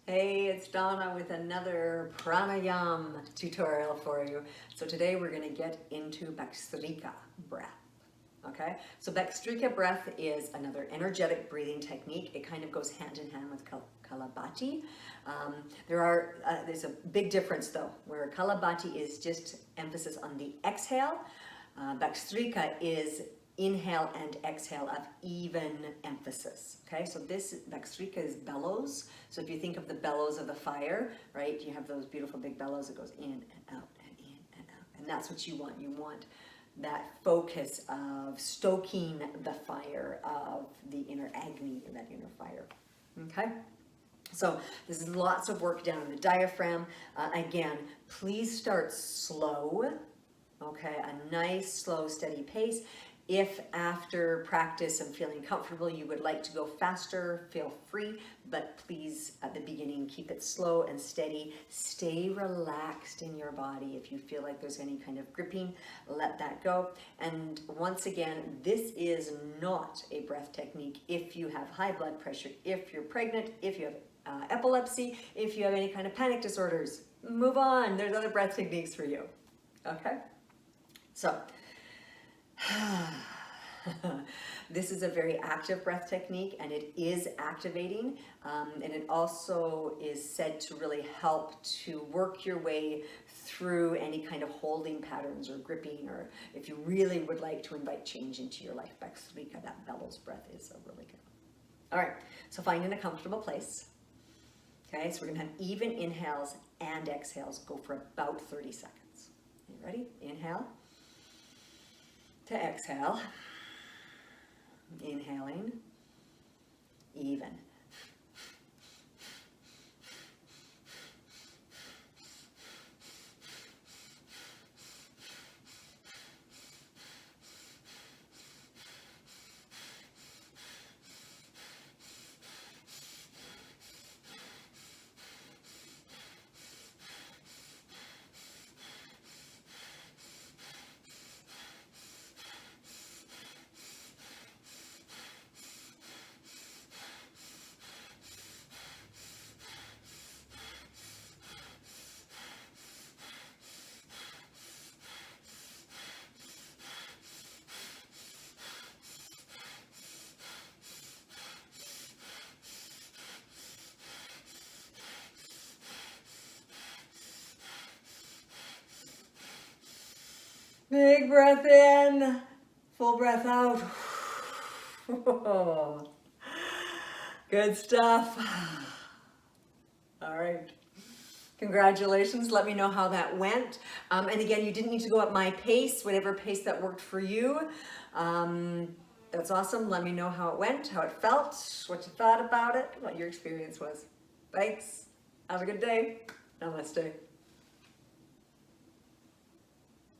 Hey, it's Donna with another Pranayama tutorial for you. So today we're going to get into Bastrika Breath. Okay, so Bastrika Breath is another energetic breathing technique. It kind of goes hand in hand with Kapalabhati. There's a big difference though, where Kapalabhati is just emphasis on the exhale. Bastrika is inhale and exhale of even emphasis. Okay, so this Bastrika is bellows. So if you think of the bellows of the fire, right, you have those beautiful big bellows that goes in and out and in and out. And that's what you want. You want that focus of stoking the fire of the inner Agni, that inner fire. Okay? So this is lots of work down in the diaphragm. Again, please start slow. Okay, a nice, slow, steady pace. If after practice and feeling comfortable, you would like to go faster, feel free, but please at the beginning, keep it slow and steady. Stay relaxed in your body. If you feel like there's any kind of gripping, let that go. And once again, this is not a breath technique if you have high blood pressure, if you're pregnant, if you have epilepsy, if you have any kind of panic disorders. Move on, there's other breath techniques for you, okay? So, this is a very active breath technique, and it is activating, and it also is said to really help to work your way through any kind of holding patterns or gripping, or if you really would like to invite change into your life. Bastrika, that Bellows breath is a really good one. All right, so find a comfortable place. Okay, so we're gonna have even inhales and exhales. Go for about 30 seconds. You ready? Inhale to exhale, inhaling, even. Big breath in, full breath out. Good stuff. All right. Congratulations. Let me know how that went. And again, you didn't need to go at my pace, whatever pace that worked for you. That's awesome. Let me know how it went, how it felt, what you thought about it, what your experience was. Thanks. Have a good day. Namaste.